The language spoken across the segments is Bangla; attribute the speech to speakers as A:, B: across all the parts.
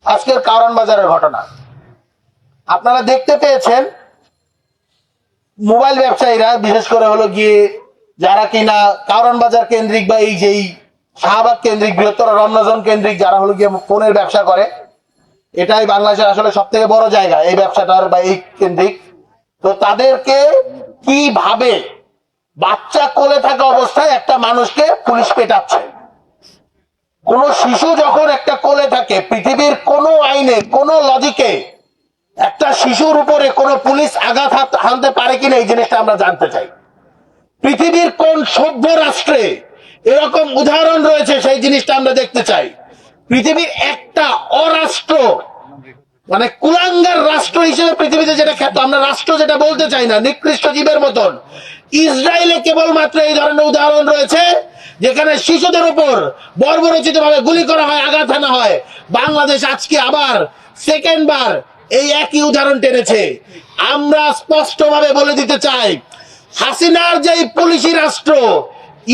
A: আজকের কারণ বাজারের ঘটনা আপনারা দেখতে পেয়েছেন। মোবাইল ব্যবসায়ীরা বিশেষ করে হলো গিয়ে যারা কিনা কারণ বাজার কেন্দ্রিক বা এই যেই শাহবাগ কেন্দ্রিক বৃহত্তর রমনাজন কেন্দ্রিক যারা হলো গিয়ে ফোনের ব্যবসা করে, এটাই বাংলাদেশের আসলে সব থেকে বড় জায়গা এই ব্যবসাটার বা এই কেন্দ্রিক। তো তাদেরকে কিভাবে বাচ্চা কোলে থাকা অবস্থায় একটা মানুষকে পুলিশ পেটাচ্ছে। কোন শিশু যখন একটা কোলে থাকে, পৃথিবীর কোন আইনে কোন লজিকে একটা শিশুর উপরে কোন পুলিশ আঘাত হানতে পারে কিনা এই জিনিসটা আমরা জানতে চাই। পৃথিবীর কোন সভ্য রাষ্ট্রে এরকম উদাহরণ রয়েছে সেই জিনিসটা আমরা দেখতে চাই। পৃথিবীর একটা অরাষ্ট্র মানে কুলাঙ্গার রাষ্ট্র হিসেবে পৃথিবীতে যেটা খ্যাত, আমরা রাষ্ট্র যেটা বলতে চাই না, নিকৃষ্ট জীবের মতন, ইসরায়েলে কেবলমাত্র এই ধরনের উদাহরণ রয়েছে যেখানে শিশুদের উপর বর্বরচিত ভাবে গুলি করা হয়, আঘাত হানা হয়। বাংলাদেশ আজকে আবার সেকেন্ড বার এই একই উদাহরণ টেনেছে। আমরা স্পষ্টভাবে বলে দিতে চাই, হাসিনার যেই পুলিশি রাষ্ট্র,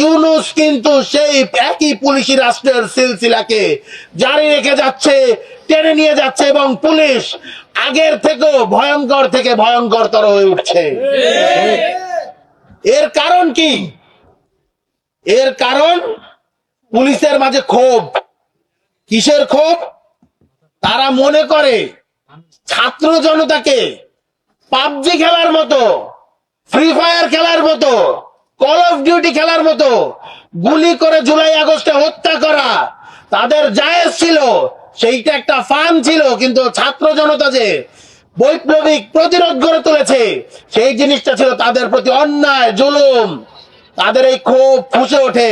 A: ইউনূস কিন্তু সেই একই পুলিশি রাষ্ট্রের সিলসিলাকে জারি রেখে যাচ্ছে, টেনে নিয়ে যাচ্ছে, এবং পুলিশ আগের থেকেও ভয়ঙ্কর থেকে ভয়ঙ্করতর হয়ে উঠছে। এর কারণ কি? এর কারণ পুলিশের মাঝে ক্ষোভ। কিসের ক্ষোভ? তারা মনে করে ছাত্র জনতাকে পাবজি খেলার মতো, ফ্রি ফায়ার খেলার মতো, কল অফ ডিউটি খেলার মতো গুলি করে জুলাই আগস্টে হত্যা করা তাদের জায়েজ ছিল, সেইটা একটা ফান ছিল। কিন্তু ছাত্র জনতা যে বৈপ্লবিক প্রতিরোধ গড়ে তুলেছে সেই জিনিসটা ছিল তাদের প্রতি অন্যায়, জুলুম। তাদের এই ক্ষোভ ফুসে ওঠে।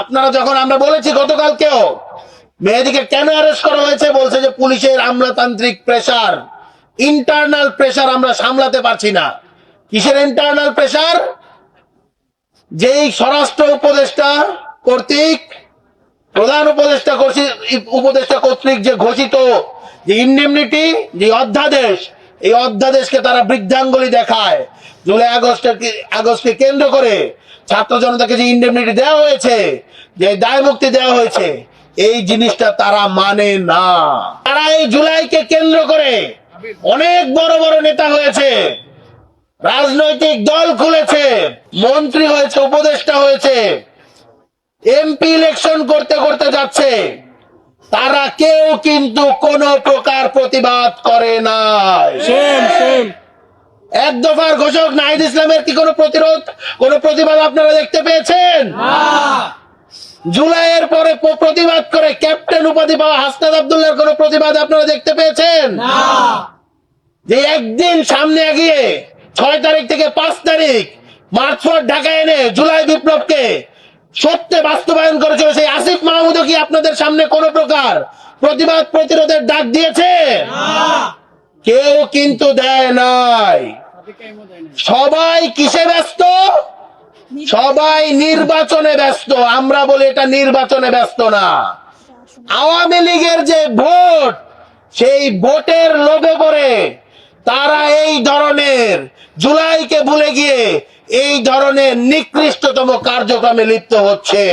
A: আপনারা যখন আমরা বলেছি গতকালকেও মেহেদীকে কেন অ্যারেস্ট করা হয়েছে, বলছে যে পুলিশের আমলাতান্ত্রিক প্রেসার, ইন্টারনাল প্রেসার আমরা সামলাতে পারছি না। কিসের ইন্টারনাল প্রেসার? যেই স্বরাষ্ট্র উপদেষ্টা কর্তৃক, প্রধান উপদেষ্টা কর্তৃক যে ঘোষিত যে ইন্ডেমনিটি, যে অধ্যাদেশ, এই অধ্যাদেশকে তারা বৃদ্ধাঙ্গুলি দেখায়। জুলাই আগস্টকে কেন্দ্র করে ছাত্র জনতাকে যে ইন্ডেমনিটি দেওয়া হয়েছে, যে দায় মুক্তি দেওয়া হয়েছে, এই জিনিসটা তারা মানে না। তারা এই জুলাইকে কেন্দ্র করে অনেক বড় বড় নেতা হয়েছে, রাজনৈতিক দল খুলেছে, মন্ত্রী হয়েছে, উপদেষ্টা হয়েছে, এমপি ইলেকশন করতে করতে যাচ্ছে। তারা কেউ কিন্তু কোন প্রকার প্রতিবাদ করে নাই। এক দফার ঘোষক নাহিদ ইসলামের কি কোনো প্রতিবাদ আপনারা দেখতে পেয়েছেন? জুলাইয়ের পরে প্রতিবাদ করে ক্যাপ্টেন উপাধি পাওয়া হাসনাত আব্দুল্লাহর কোন প্রতিবাদ আপনারা দেখতে পেয়েছেন? যে একদিন সামনে এগিয়ে 6 তারিখ থেকে 5 তারিখ মার্চফট ঢাকায় এনে জুলাই বিপ্লবকে সত্যে বাস্তবায়ন করেছিল, সেই আসিফ মাহমুদও কি আপনাদের সামনে কোন প্রকার প্রতিবাদ প্রতিরোধের ডাক দিয়েছে? কেউ কিন্তু দেয় নাই। সবাই কিসে ব্যস্ত? সবাই নির্বাচনে ব্যস্ত। আমরা বলি এটা নির্বাচনে ব্যস্ত না। আওয়ামী লীগের যে ভোট, সেই ভোটের লোভে পড়ে তারা এই ধরনের জুলাইকে ভুলে গিয়ে এই ধরনের নিকৃষ্টতম কার্যক্রমে লিপ্ত হচ্ছে।